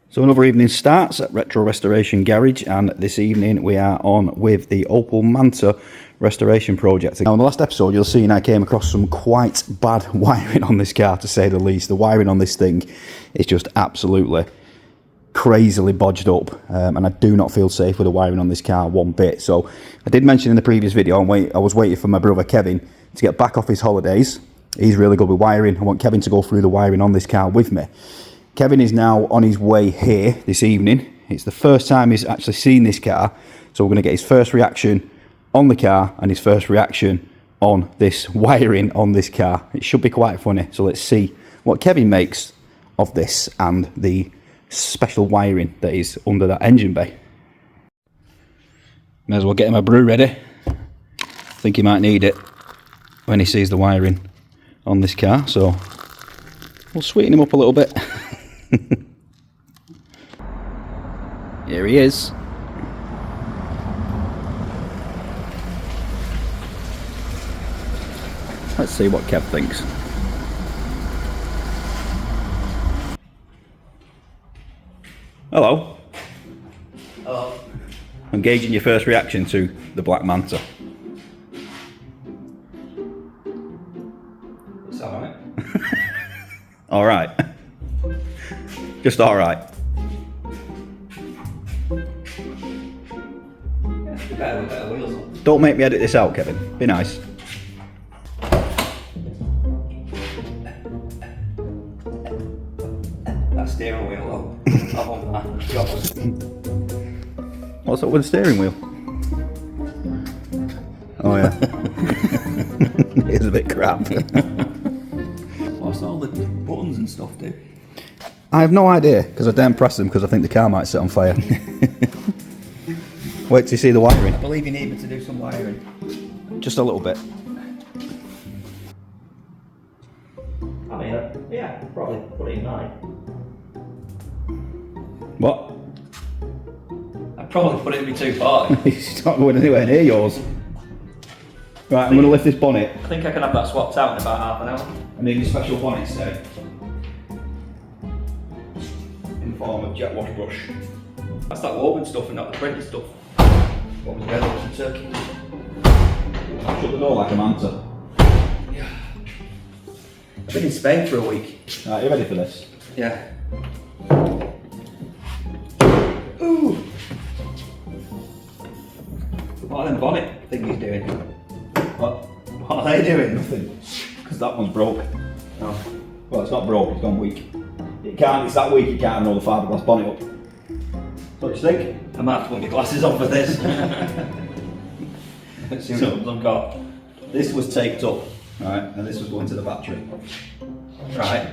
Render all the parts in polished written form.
So another evening starts at Retro Restoration Garage, and this evening we are on with the Opel Manta restoration project. Now in the last episode you'll see I came across some quite bad wiring on this car, to say the least. The wiring on this thing is just absolutely crazily bodged up, and I do not feel safe with the wiring on this car one bit. So I did mention in the previous video I was waiting for my brother Kevin to get back off his holidays. He's really good with wiring. I want Kevin to go through the wiring on this car with me. Kevin is now on his way here this evening. It's the first time he's actually seen this car, so we're going to get his first reaction on the car and his first reaction on this wiring on this car. It should be quite funny, so let's see what Kevin makes of this and the special wiring that is under that engine bay. May as well get him a brew ready. I think he might need it when he sees the wiring on this car, so we'll sweeten him up a little bit. Here he is. Let's see what Kev thinks. Hello. Hello. I'm gauging your first reaction to the Black Manta. It's alright. Alright. Just alright. Better wheels on. Don't make me edit this out, Kevin. Be nice. That steering wheel, I want that. Yours. What's up with the steering wheel? Oh yeah. It is a bit crap. What's all the buttons and stuff do? I have no idea, because I daren't press them because I think the car might set on fire. Wait till you see the wiring. I believe you need me to do some wiring. Just a little bit. I mean, yeah, probably put it in mine. What? I'd probably put it in my 240. It's not going anywhere near yours. Right, I'm going to lift this bonnet. I think I can have that swapped out in about half an hour. I need a special bonnet today. In the form of jet wash brush. That's that woven stuff and not the printed stuff. What was the other one? Turkey. Shut the door like a manta. Yeah. I've been in Spain for a week. Right, you ready for this? Yeah. Ooh! What are them bonnet thingies doing? What are they doing? Nothing. Because that one's broke. Oh. Well, it's not broke, it's gone weak. It can't, it's that weak it can't roll the fiberglass bonnet up. What do you think? I might have to put my glasses on for this. Let's see what I've got. This was taped up, right, and this was going to the battery. Right.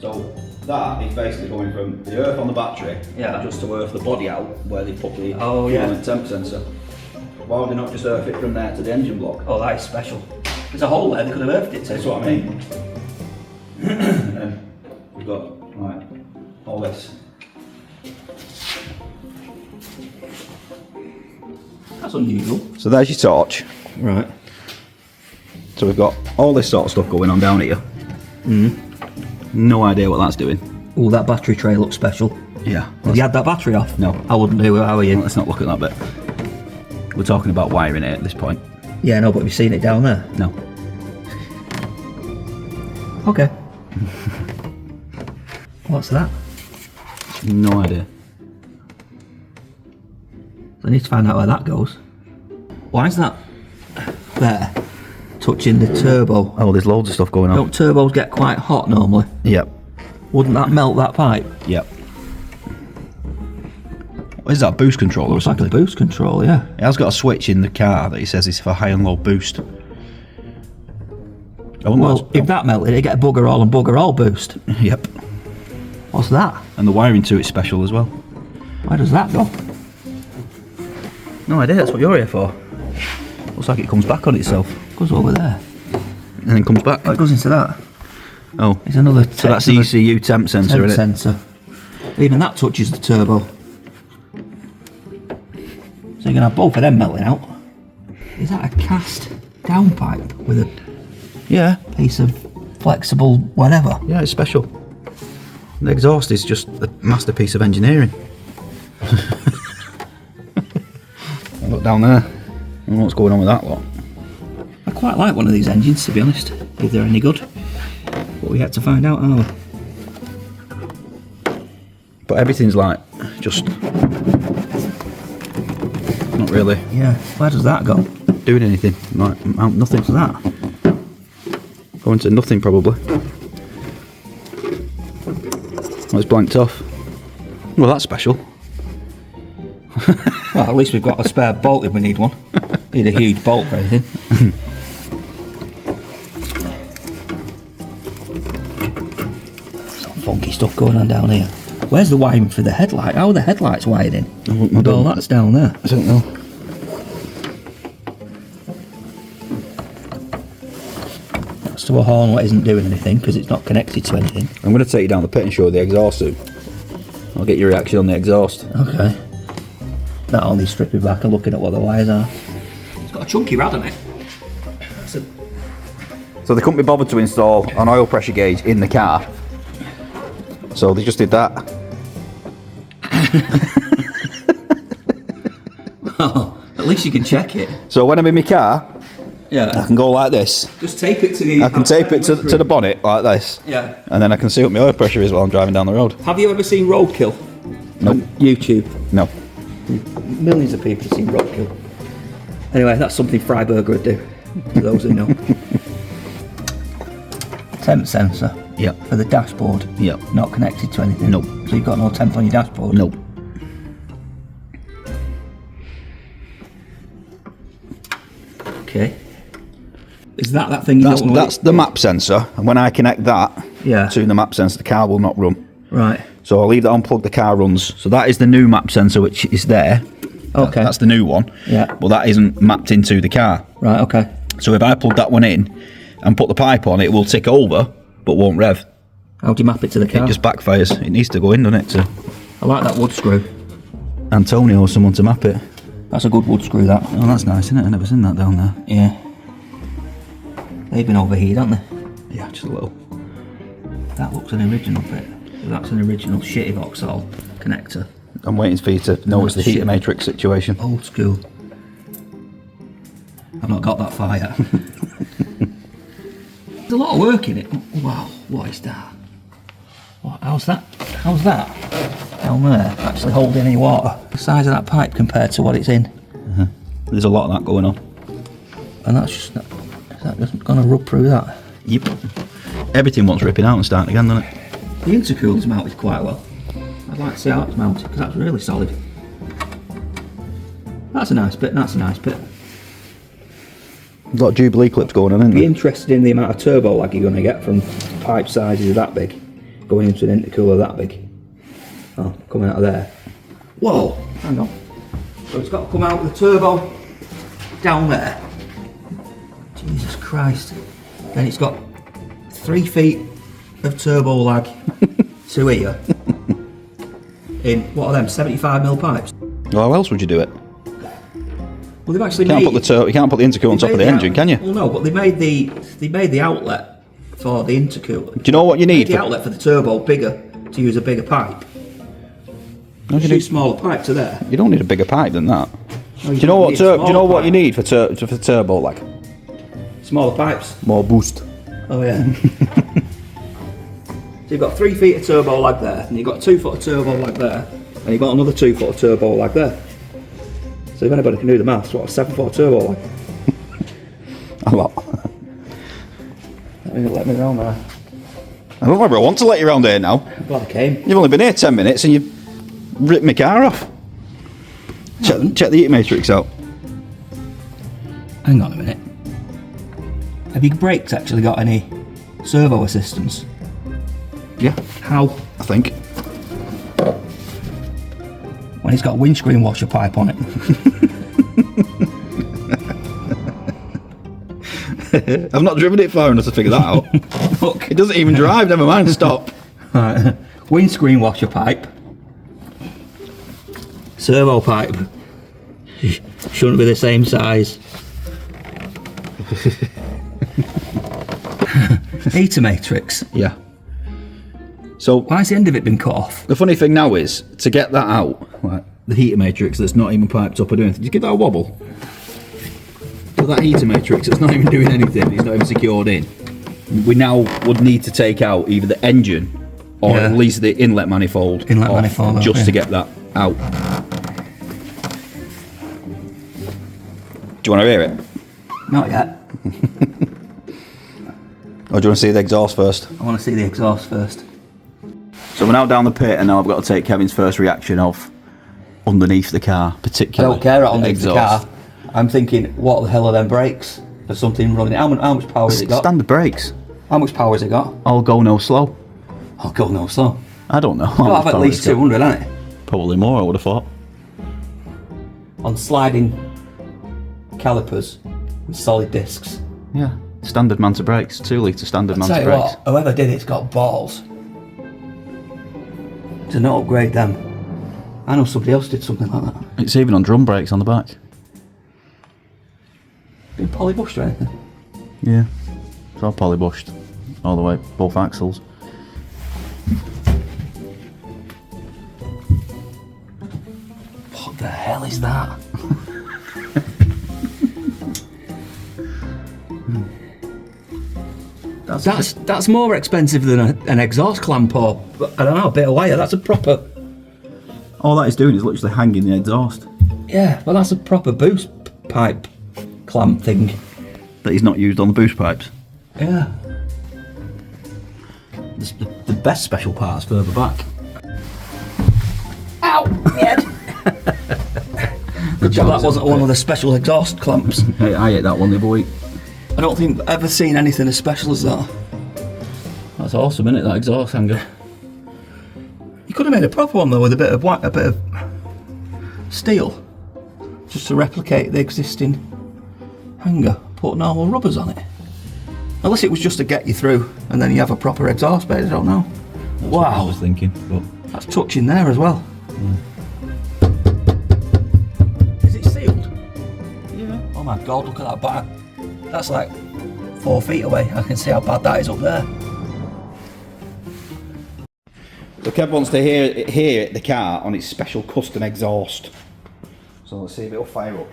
So that is basically going from the earth on the battery, Yeah. just to earth the body out where they put the Oh, yeah. fuel and temp sensor. Why would they not just earth it from there to the engine block? Oh, that is special. There's a hole there, they could have earthed it to. That's what I mean. And then we've got, right, all this. That's unusual. So there's your torch. Right. So we've got all this sort of stuff going on down here. No idea what that's doing. Oh, that battery tray looks special. Yeah. Have you had that battery off? No. I wouldn't do it, how are you? Let's not look at that bit. We're talking about wiring it at this point. Yeah, no, but have you seen it down there? No. Okay. What's that? No idea. I need to find out where that goes. Why is that there touching the turbo? Oh, there's loads of stuff going on. Don't turbos get quite hot normally? Yep. Wouldn't that melt that pipe? Yep. What is that, boost controller or Looks like something? a boost control, yeah. It has got a switch in the car that he says is for high and low boost. Well, if that melted, it'd get a bugger all and bugger all boost. Yep. What's that? And the wiring to it's special as well. Where does that go? No idea, that's what you're here for. Looks like it comes back on itself. Goes over there. And then comes back. Oh, it goes into that. Oh. It's another So that's the ECU temp sensor, temp isn't it? sensor. Even that touches the turbo. So you're going to have both of them melting out. Is that a cast downpipe with a Yeah. piece of flexible whatever. Yeah, it's special. The exhaust is just a masterpiece of engineering. Look down there. I don't know what's going on with that lot. I quite like one of these engines, to be honest, if they're any good. But we had to find out, aren't we? But everything's like, just not really Yeah, where does that go? doing anything. Like, nothing. What's that? Going to nothing probably. Well, it's blanked off. Well, that's special. Well, at least we've got a spare bolt if we need one. Need a huge bolt for anything. Some funky stuff going on down here. Where's the wiring for the headlight? How are the headlights wired in? Oh, that's down there. I don't know. That's to a horn that isn't doing anything because it's not connected to anything. I'm going to take you down the pit and show you the exhaust soon. I'll get your reaction on the exhaust. Okay. That only stripping back and looking at what the wires are. It's got a chunky rad on it. So they couldn't be bothered to install an oil pressure gauge in the car. So they just did that. Oh, at least you can check it. So when I'm in my car, I Yeah. can go like this. Just tape it to the... I can tape it to the bonnet like this. Yeah. And then I can see what my oil pressure is while I'm driving down the road. Have you ever seen Roadkill? No. On YouTube. No. Millions of people have seen Roadkill. Anyway, that's something Freiberger would do, for those who know. Temp sensor. Yep. For the dashboard. Yep. Not connected to anything. Nope. So you've got no temp on your dashboard. Nope. Okay. Is that thing you don't want? That's the map sensor, and when I connect that Yeah. to the map sensor, the car will not run. Right. So I'll leave that unplugged, the car runs. So that is the new map sensor, which is there. Okay. That's the new one. Yeah. But that isn't mapped into the car. Right, okay. So if I plug that one in and put the pipe on, it will tick over, but won't rev. How do you map it to the car? It just backfires. It needs to go in, doesn't it, to I like that wood screw. Antonio or someone to map it. That's a good wood screw, that. Oh, that's nice, isn't it? I've never seen that down there. Yeah. They've been overheated, haven't they? Yeah, just a little. That looks an original bit. That's an original shitty Vauxhall connector. I'm waiting for you to notice the Shit. heater matrix situation. Old school. I've not got that far yet. There's a lot of work in it. Wow, what is that? How's that? How's that? Down there, actually holding any water. The size of that pipe compared to what it's in. There's a lot of that going on. And that's just, is that just going to rub through that? Yep. Everything wants ripping out and starting again, doesn't it? The intercooler's mounted quite well. I'd like to see how it's mounted because that's really solid. That's a nice bit, that's a nice bit. There's a lot of Jubilee clips going on, isn't Be there? interested in the amount of turbo lag you're going to get from pipe sizes that big going into an intercooler that big. Oh, coming out of there. Whoa, hang on. So it's got to come out with the turbo down there. Jesus Christ. Then it's got 3 feet of turbo lag to here. In, what are them, 75mm pipes? Well, how else would you do it? Well, they've actually You can't made... you can't put the intercooler on top of the engine, can you? Well, no, but they made the outlet for the intercooler. Do you know what you need? The outlet for the turbo bigger to use a bigger pipe. No, you, Too smaller pipe to there. you don't need a bigger pipe than that. No, Do you know what? need a Do you know smaller what you pipe. need for turbo lag? Smaller pipes. More boost. Oh yeah. So you've got 3 feet of turbo lag there, and you've got 2 foot of turbo lag there, and you've got another 2 foot of turbo lag there. So if anybody can do the maths, what, a 7 foot of turbo lag? A lot. Let me round there. I don't know whether I want to let you around here now. I'm glad I came. You've only been here 10 minutes and you've ripped my car off. Check the heat matrix out. Hang on a minute. Have your brakes actually got any servo assistance? Yeah, How? I think. When it's got a windscreen washer pipe on it. I've not driven it far enough to figure that out. Look. It doesn't even drive, never mind, stop. Right. Windscreen washer pipe. Servo pipe. Shouldn't be the same size. Heater matrix. Yeah. So Why's the end of it been cut off? the funny thing now is, to get that out, like the heater matrix that's not even piped up or doing anything, just give that a wobble. So that heater matrix that's not even doing anything, it's not even secured in. We now would need to take out either the engine or Yeah. at least the inlet manifold, just to get that out. Do you want to hear it? Not yet. Or do you want to see the exhaust first? I want to see the exhaust first. So we're now down the pit, and now I've got to take Kevin's first reaction of underneath the car, I particularly. don't care underneath the exhaust. car. I'm thinking, what the hell are them brakes for something running? How much power has it got? Standard brakes. How much power has it got? I'll go no slow. Oh, God, no, slow. I don't know. Got to have at least 200, hasn't it? Probably more, I would have thought. On sliding calipers with solid discs. Yeah. Standard Manta brakes. 2 litre standard Tell Manta you brakes. what, whoever did it's got balls to not upgrade them. I know somebody else did something like that. It's even on drum brakes on the back. Been polybushed or anything? Yeah. It's all polybushed. All the way, both axles. What the hell is that? That's more expensive than an exhaust clamp or, I don't know, a bit of wire. That's a proper... All that is doing is literally hanging the exhaust. Yeah, well that's a proper boost pipe clamp thing. That he's not used on the boost pipes. Yeah. The best special part's further back. Ow! Head. Good job that wasn't one of the special exhaust clamps. Hey, I ate that one the other week. I don't think I've ever seen anything as special as that. That's awesome, isn't it, that exhaust hanger? You could have made a proper one though with a bit of steel, just to replicate the existing hanger. Put normal rubbers on it. Unless it was just to get you through, and then you have a proper exhaust bed. I don't know. That's what I was thinking, but That's touching there as well. Is it sealed? yeah. Oh my God! Look at that back. That's like 4 feet away. I can see how bad that is up there. So Kev wants to hear the car on its special custom exhaust. So let's see if it'll fire up.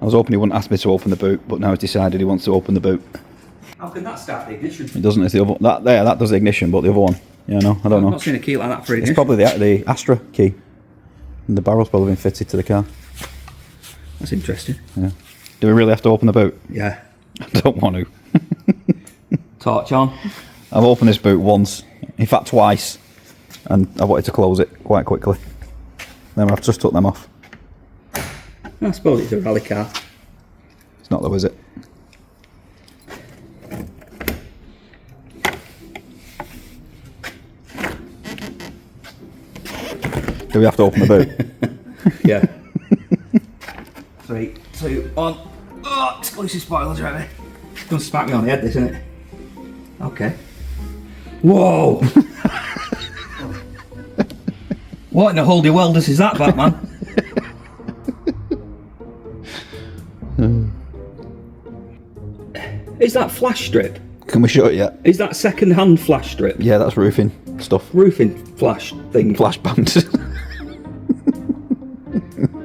I was hoping he wouldn't ask me to open the boot, but now he's decided he wants to open the boot. How can that start the ignition? It doesn't, it's the other that does the ignition, but the other one, yeah, no, I don't I've know. not seen a key like that for It's ignition. probably the Astra key. And the barrel's probably been fitted to the car. That's interesting. Yeah. Do we really have to open the boot? Yeah. I don't want to. Torch on. I've opened this boot once, in fact twice, and I wanted to close it quite quickly. Then I've just took them off. I suppose it's a rally car. It's not though, is it? Do we have to open the boot? Yeah. 3, 2, 1. Oh, exclusive spoilers, right? It's going to smack me on the head, this, isn't it? Okay. Whoa! What in the holy welders is that, Batman? Is that flash strip? Can we show it yet? Is that second-hand flash strip? Yeah, that's roofing stuff. Roofing flash thing? Flash band.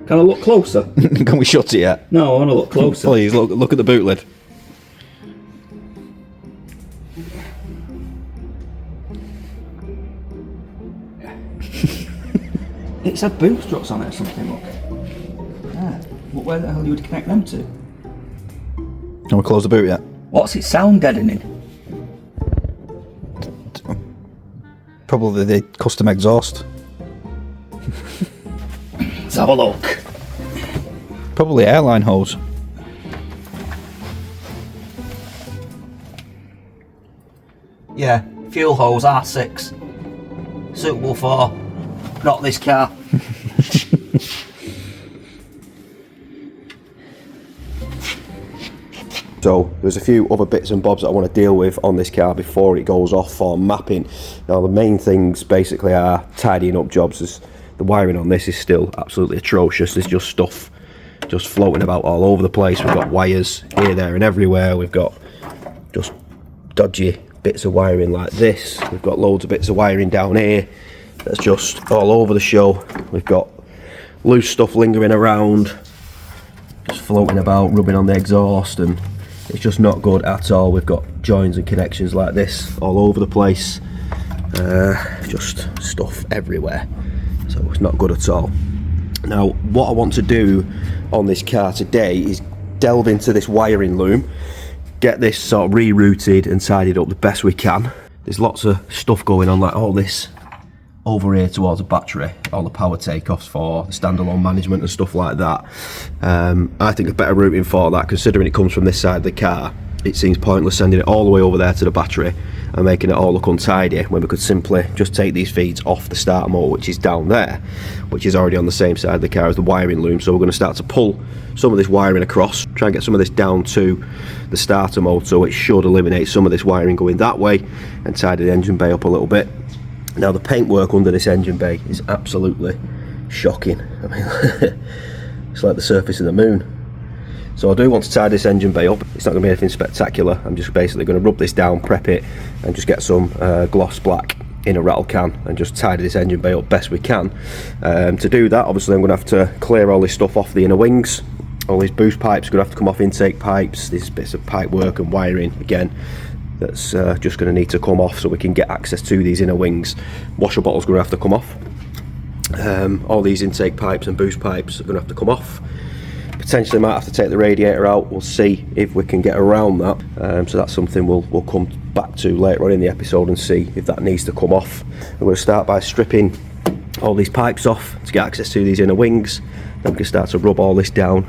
Can I look closer? Can we shut it yet? No, I want to look closer. Please, look at the boot lid. It said boom struts on it or something, look. Yeah. Where the hell you would connect them to? Can we close the boot yet? What's it sound deadening? Probably the custom exhaust. Let's have a look. Probably airline hose. Yeah, fuel hose R6. Suitable for not this car. So there's a few other bits and bobs that I want to deal with on this car before it goes off for mapping. Now the main things basically are tidying up jobs. The wiring on this is still absolutely atrocious. There's just stuff just floating about all over the place. We've got wires here, there and everywhere. We've got just dodgy bits of wiring like this. We've got loads of bits of wiring down here that's just all over the show. We've got loose stuff lingering around, just floating about, rubbing on the exhaust, and it's just not good at all. We've got joins and connections like this all over the place, just stuff everywhere, so it's not good at all. Now what I want to do on this car today is delve into this wiring loom, get this sort of rerouted and tidied up the best we can. There's lots of stuff going on, like all this over here towards the battery, all the power takeoffs for the standalone management and stuff like that. I think a better routing for that, considering it comes from this side of the car, it seems pointless sending it all the way over there to the battery and making it all look untidy, when we could simply just take these feeds off the starter motor, which is down there, which is already on the same side of the car as the wiring loom. So we're going to start to pull some of this wiring across, try and get some of this down to the starter motor, which should eliminate some of this wiring going that way and tidy the engine bay up a little bit. Now the paintwork under this engine bay is absolutely shocking. I mean, it's like the surface of the moon. So I do want to tie this engine bay up. It's not going to be anything spectacular. I'm just basically going to rub this down, prep it, and just get some gloss black in a rattle can and just tidy this engine bay up best we can. To do that, obviously I'm going to have to clear all this stuff off the inner wings. All these boost pipes are going to have to come off, intake pipes, these bits of pipe work and wiring again. That's just going to need to come off so we can get access to these inner wings. Washer bottles going to have to come off. All these intake pipes and boost pipes are going to have to come off. Potentially might have to take the radiator out. We'll see if we can get around that. So that's something we'll come back to later on in the episode and see if that needs to come off. I'm going to start by stripping all these pipes off to get access to these inner wings. Then we can start to rub all this down.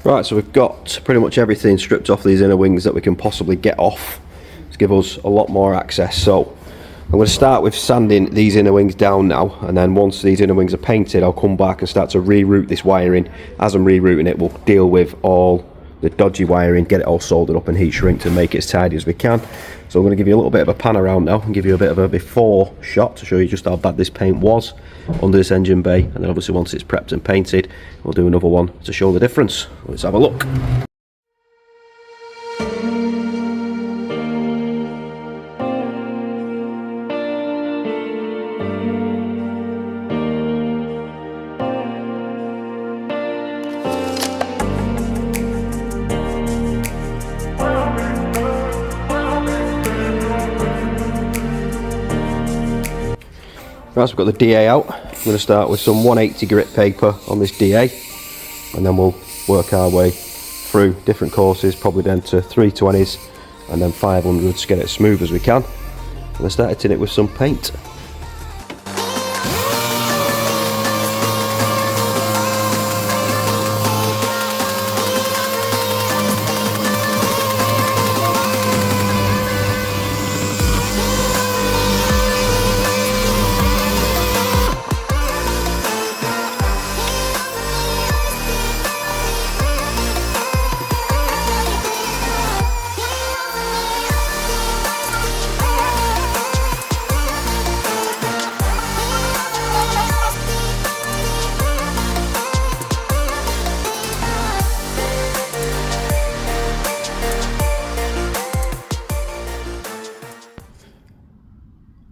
Right, so we've got pretty much everything stripped off these inner wings that we can possibly get off to give us a lot more access. So I'm going to start with sanding these inner wings down now, and then once these inner wings are painted, I'll come back and start to reroute this wiring. As I'm rerouting it, we'll deal with all the dodgy wiring, get it all soldered up and heat shrink to make it as tidy as we can. So I'm going to give you a little bit of a pan around now and give you a bit of a before shot to show you just how bad this paint was under this engine bay, and then obviously once it's prepped and painted, we'll do another one to show the difference. Let's have a look. Right, so we've got the DA out. I'm going to start with some 180 grit paper on this DA, and then we'll work our way through different courses, probably down to 320s and then 500s to get it as smooth as we can. And I started tin it with some paint.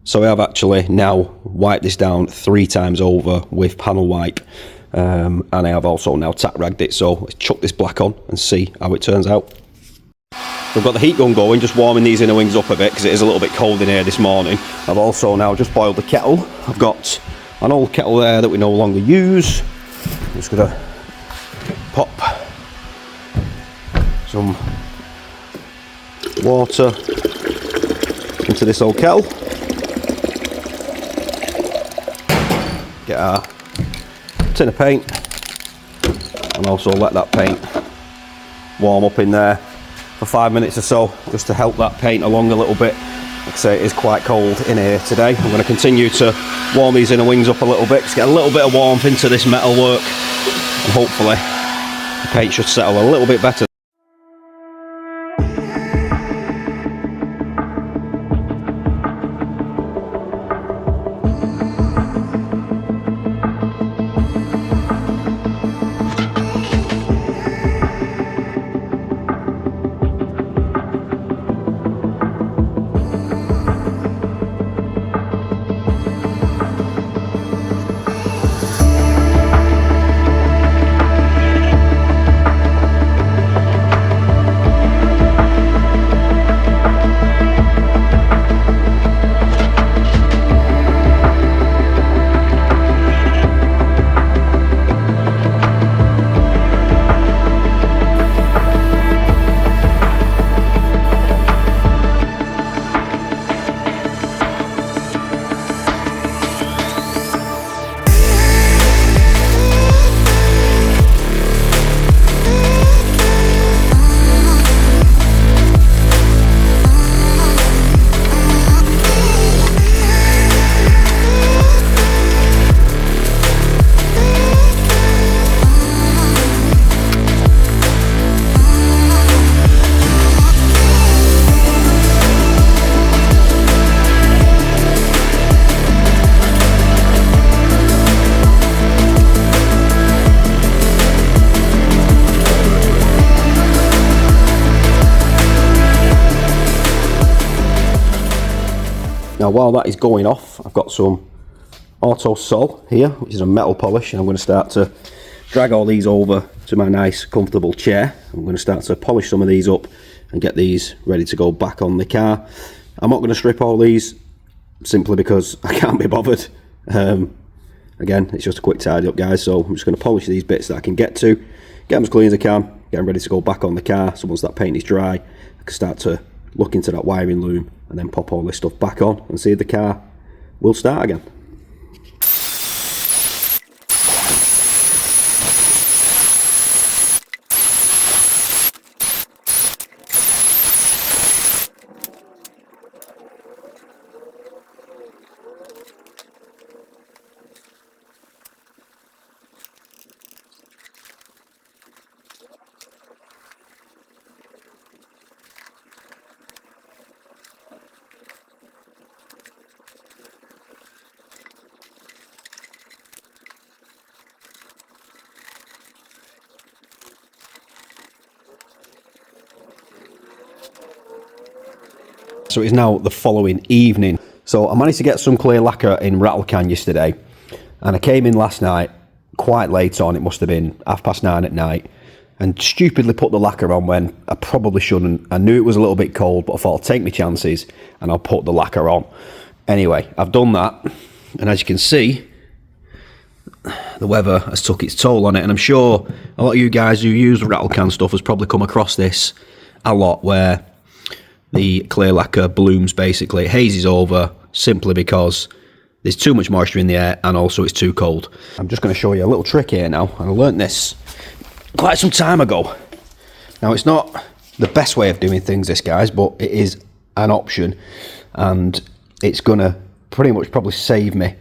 So I have actually now wiped this down 3 times over with panel wipe, and I have also now tack ragged it, so let's chuck this black on and see how it turns out. We've got the heat gun going, just warming these inner wings up a bit because it is a little bit cold in here this morning. I've also now just boiled the kettle. I've got an old kettle there that we no longer use. I'm just going to pop some water into this old kettle. Get our tin of paint and also let that paint warm up in there for 5 minutes or so, just to help that paint along a little bit. Like I say, it is quite cold in here today. I'm going to continue to warm these inner wings up a little bit, just get a little bit of warmth into this metal work, and hopefully the paint should settle a little bit better. Now while that is going off, I've got some Auto Sol here, which is a metal polish, and I'm going to start to drag all these over to my nice comfortable chair. I'm going to start to polish some of these up and get these ready to go back on the car. I'm not going to strip all these simply because I can't be bothered. Again, it's just a quick tidy up, guys, so I'm just going to polish these bits that I can get to, get them as clean as I can, get them ready to go back on the car. So once that paint is dry, I can start to look into that wiring loom and then pop all this stuff back on and see if the car will start again. So it's now the following evening. So I managed to get some clear lacquer in Rattlecan yesterday, and I came in last night quite late on, it must have been 9:30 at night, and stupidly put the lacquer on when I probably shouldn't. I knew it was a little bit cold, but I thought I'll take my chances and I'll put the lacquer on. Anyway, I've done that, and as you can see, the weather has took its toll on it, and I'm sure a lot of you guys who use Rattlecan stuff has probably come across this a lot, where the clear lacquer blooms basically. It hazes over simply because there's too much moisture in the air, and also it's too cold. I'm just going to show you a little trick here now, and I learnt this quite some time ago. Now, it's not the best way of doing things, this, guys, but it is an option, and it's going to pretty much probably save me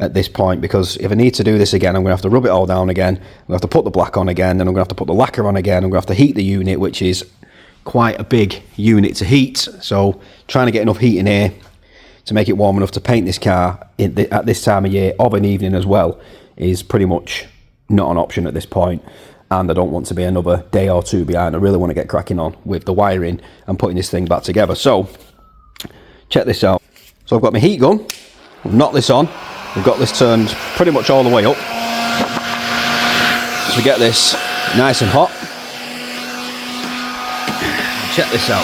at this point, because if I need to do this again, I'm going to have to rub it all down again, I'm going to have to put the black on again, then I'm going to have to put the lacquer on again, I'm going to have to heat the unit, which is quite a big unit to heat. So trying to get enough heat in here to make it warm enough to paint this car at this time of year, of an evening as well, is pretty much not an option at this point. And I don't want to be another day or two behind. I really want to get cracking on with the wiring and putting this thing back together. So check this out. So I've got my heat gun, I've knocked this on, we've got this turned pretty much all the way up to get this nice and hot. Check this out.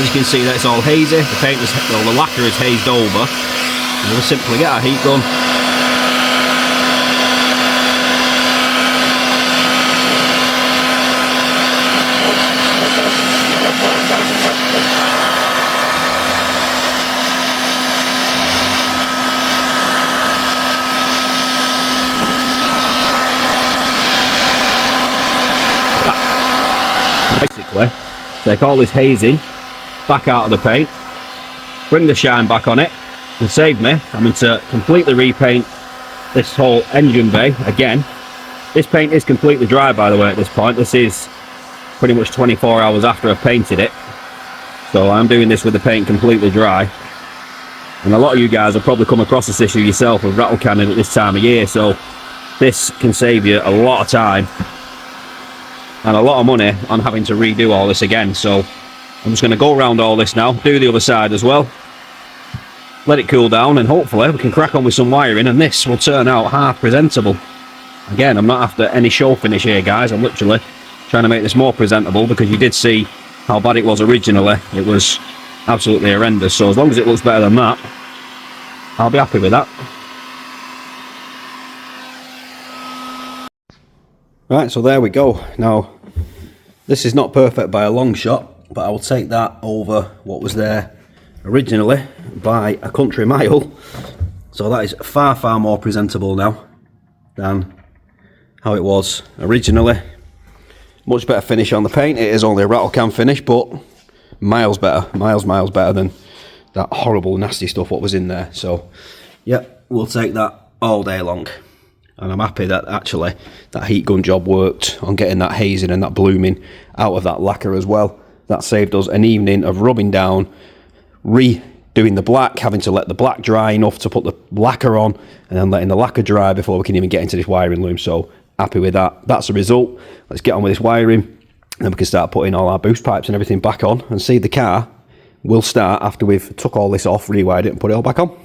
As you can see, that it's all hazy. The paint is, well, the lacquer is hazed over. And we'll simply get our heat gun. Basically, take all this hazing back out of the paint, bring the shine back on it, and save me having to completely repaint this whole engine bay again. This paint is completely dry, by the way, at this point. This is pretty much 24 hours after I've painted it, so I'm doing this with the paint completely dry. And a lot of you guys have probably come across this issue yourself with rattle canning at this time of year, so this can save you a lot of time and a lot of money on having to redo all this again. So I'm just going to go around all this now, do the other side as well, let it cool down, and hopefully we can crack on with some wiring, and this will turn out half presentable. Again, I'm not after any show finish here, guys. I'm literally trying to make this more presentable, because you did see how bad it was originally. It was absolutely horrendous, so as long as it looks better than that, I'll be happy with that. Right, so there we go. Now, this is not perfect by a long shot, but I will take that over what was there originally by a country mile. So that is far, far more presentable now than how it was originally. Much better finish on the paint. It is only a rattle can finish, but miles better, miles better than that horrible, nasty stuff what was in there. So, yeah, we'll take that all day long. And I'm happy that actually that heat gun job worked on getting that hazing and that blooming out of that lacquer as well. That saved us an evening of rubbing down, redoing the black, having to let the black dry enough to put the lacquer on, and then letting the lacquer dry before we can even get into this wiring loom. So happy with that. That's the result. Let's get on with this wiring, and then we can start putting all our boost pipes and everything back on, and see the car will start after we've took all this off, rewired it and put it all back on.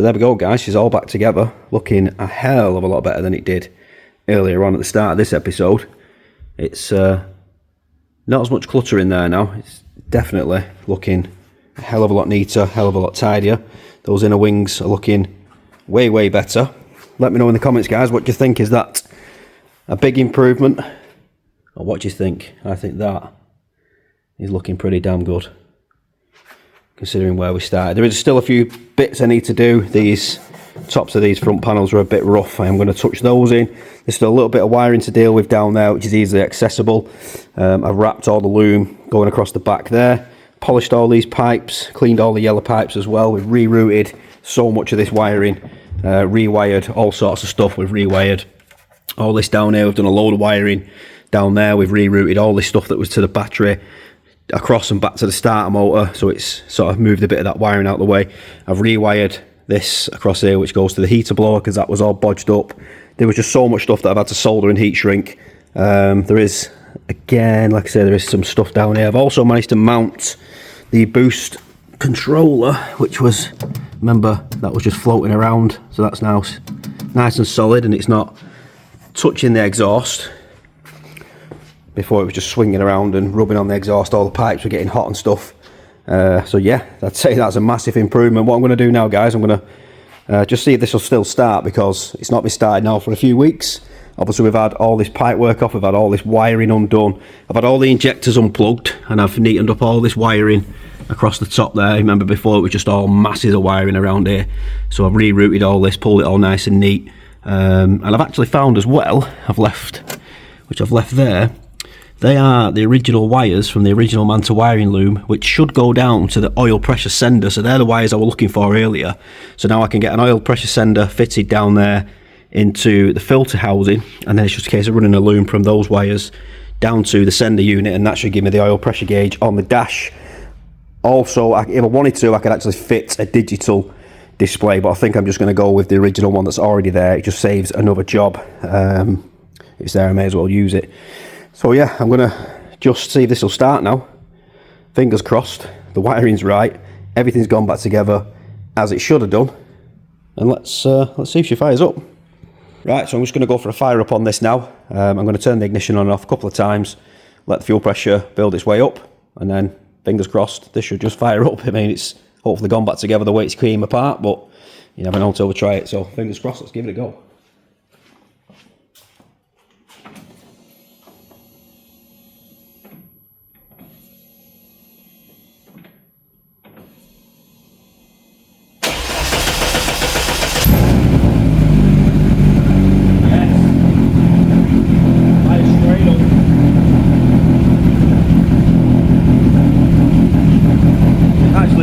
So there we go, guys. She's all back together, looking a hell of a lot better than it did earlier on at the start of this episode. It's not as much clutter in there now. It's definitely looking a hell of a lot neater, a hell of a lot tidier. Those inner wings are looking way, way better. Let me know in the comments, guys, what do you think? Is that a big improvement? Or what do you think? I think that is looking pretty damn good, considering where we started. There is still a few bits I need to do. These tops of these front panels are a bit rough. I am going to touch those in. There's still a little bit of wiring to deal with down there, which is easily accessible. I've wrapped all the loom going across the back there, polished all these pipes, cleaned all the yellow pipes as well. We've rerouted so much of this wiring, rewired all sorts of stuff. We've rewired all this down here. We've done a load of wiring down there. We've rerouted all this stuff that was to the battery across and back to the starter motor, so it's sort of moved a bit of that wiring out of the way. I've rewired this across here, which goes to the heater blower, because that was all bodged up. There was just so much stuff that I've had to solder and heat shrink. There is, again, like I say, there is some stuff down here. I've also managed to mount the boost controller, which was, remember, that was just floating around, so that's now nice and solid and it's not touching the exhaust. Before it was just swinging around and rubbing on the exhaust. All the pipes were getting hot and stuff. So yeah, I'd say that's a massive improvement. What I'm going to do now, guys, I'm going to just see if this will still start, because it's not been started now for a few weeks. Obviously we've had all this pipe work off, we've had all this wiring undone, I've had all the injectors unplugged, and I've neatened up all this wiring across the top there. Remember before it was just all masses of wiring around here, so I've rerouted all this, pulled it all nice and neat. And I've actually found as well, I've left there, they are the original wires from the original Manta wiring loom, which should go down to the oil pressure sender. So they're the wires I was looking for earlier. So now I can get an oil pressure sender fitted down there into the filter housing, and then it's just a case of running a loom from those wires down to the sender unit, and that should give me the oil pressure gauge on the dash. Also, if I wanted to, I could actually fit a digital display, but I think I'm just going to go with the original one that's already there. It just saves another job. It's there, I may as well use it. So yeah, I'm going to just see if this will start now. Fingers crossed, the wiring's right, everything's gone back together as it should have done. And let's see if she fires up. Right, so I'm just going to go for a fire up on this now. I'm going to turn the ignition on and off a couple of times, let the fuel pressure build its way up, and then fingers crossed, this should just fire up. I mean, it's hopefully gone back together the way it's came apart, but you never know until we try it. So fingers crossed, let's give it a go.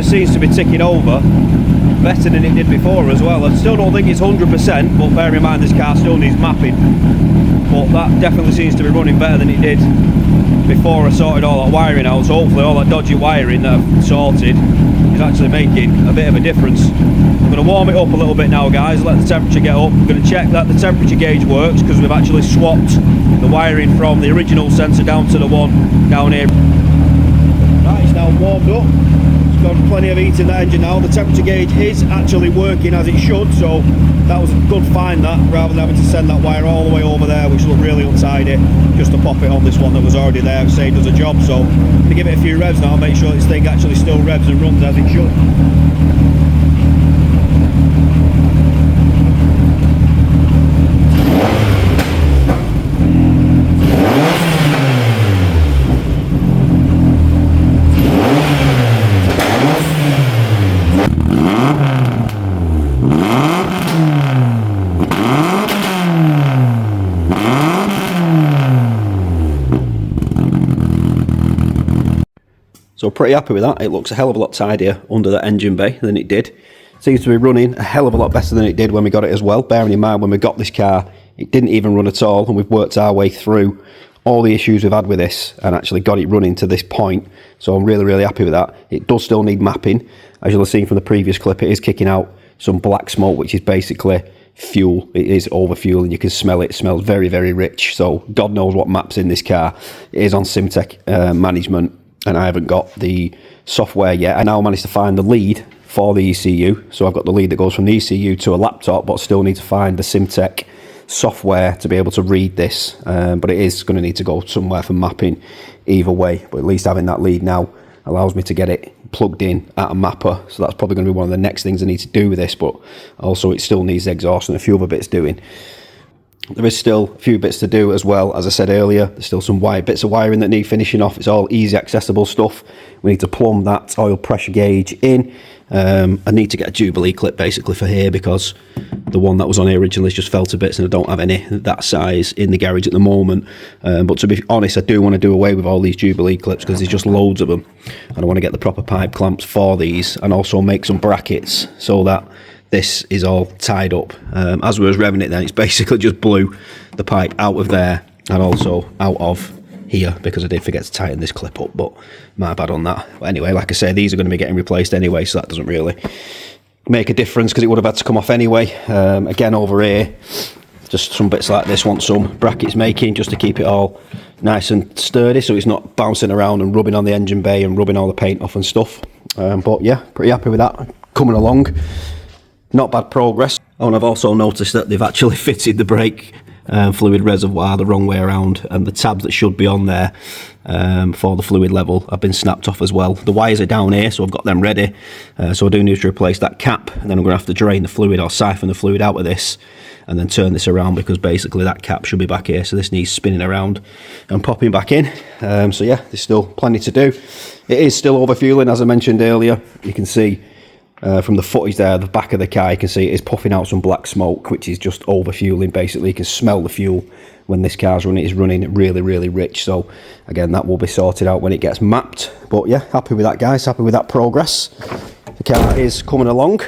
Seems to be ticking over better than it did before as well. I still don't think it's 100%, but bear in mind this car still needs mapping, but that definitely seems to be running better than it did before I sorted all that wiring out. So hopefully all that dodgy wiring that I've sorted is actually making a bit of a difference. I'm going to warm it up a little bit now, guys, let the temperature get up. I'm going to check that the temperature gauge works, because we've actually swapped the wiring from the original sensor down to the one down here. Right, it's now warmed up. Got plenty of heat in that engine now. The temperature gauge is actually working as it should, so that was a good find, that, rather than having to send that wire all the way over there, which looked really untidy, just to pop it on this one that was already there. It saved us a job. So to give it a few revs now, make sure this thing actually still revs and runs as it should. So pretty happy with that. It looks a hell of a lot tidier under the engine bay than it did. Seems to be running a hell of a lot better than it did when we got it as well. Bearing in mind when we got this car, it didn't even run at all, and we've worked our way through all the issues we've had with this and actually got it running to this point. So I'm really, really happy with that. It does still need mapping. As you'll have seen from the previous clip, it is kicking out some black smoke, which is basically fuel. It is over fuel, and you can smell it. It smells very, very rich. So God knows what map's in this car. It is on SimTech management, and I haven't got the software yet. I now managed to find the lead for the ECU. So I've got the lead that goes from the ECU to a laptop, but still need to find the Simtech software to be able to read this. But it is going to need to go somewhere for mapping either way. But at least having that lead now allows me to get it plugged in at a mapper. So that's probably going to be one of the next things I need to do with this. But also it still needs exhaust and a few other bits doing. There is still a few bits to do as well. As I said earlier, there's still some bits of wiring that need finishing off. It's all easy accessible stuff. We need to plumb that oil pressure gauge in. I need to get a Jubilee clip basically for here, because the one that was on here originally just fell to bits and I don't have any that size in the garage at the moment. But to be honest, I do want to do away with all these Jubilee clips because there's just loads of them. And I want to get the proper pipe clamps for these, and also make some brackets so that this is all tied up. As we was revving it then, it's basically just blew the pipe out of there and also out of here, because I did forget to tighten this clip up, but my bad on that. But anyway, like I say, these are going to be getting replaced anyway, so that doesn't really make a difference because it would have had to come off anyway. Again, over here, just some bits like this want some brackets making, just to keep it all nice and sturdy so it's not bouncing around and rubbing on the engine bay and rubbing all the paint off and stuff. But yeah, pretty happy with that coming along. Not bad progress. Oh, and I've also noticed that they've actually fitted the brake fluid reservoir the wrong way around, and the tabs that should be on there for the fluid level have been snapped off as well. The wires are down here, so I've got them ready. So I do need to replace that cap, and then I'm going to have to drain the fluid or siphon the fluid out of this and then turn this around, because basically that cap should be back here, so this needs spinning around and popping back in. So yeah, there's still plenty to do. It is still overfueling, as I mentioned earlier. You can see from the footage there, the back of the car, you can see it is puffing out some black smoke, which is just overfueling basically. You can smell the fuel when this car's running. It's running really, really rich. So again, that will be sorted out when it gets mapped. But yeah, happy with that, guys. Happy with that progress. The car is coming along.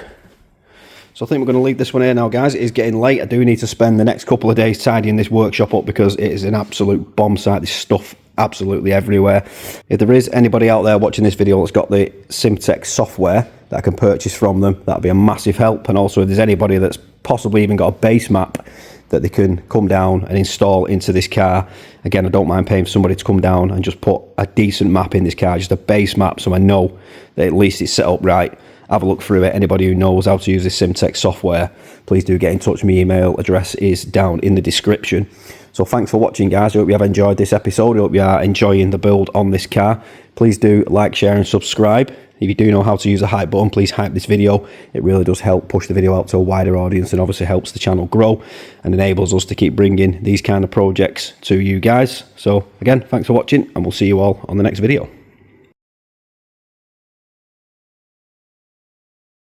So I think we're going to leave this one here now, guys. It is getting late. I do need to spend the next couple of days tidying this workshop up because it is an absolute bomb site. There's stuff absolutely everywhere. If there is anybody out there watching this video that's got the Simtech software that I can purchase from them, that'd be a massive help. And also if there's anybody that's possibly even got a base map that they can come down and install into this car, again, I don't mind paying for somebody to come down and just put a decent map in this car, just a base map, so I know that at least it's set up right. Have a look through it. Anybody who knows how to use this Simtech software, please do get in touch. My email address is down in the description. So thanks for watching, guys. I hope you have enjoyed this episode. I hope you are enjoying the build on this car. Please do like, share and subscribe. If you do know how to use the hype button, please hype this video. It really does help push the video out to a wider audience, and obviously helps the channel grow and enables us to keep bringing these kind of projects to you guys. So again, thanks for watching, and we'll see you all on the next video.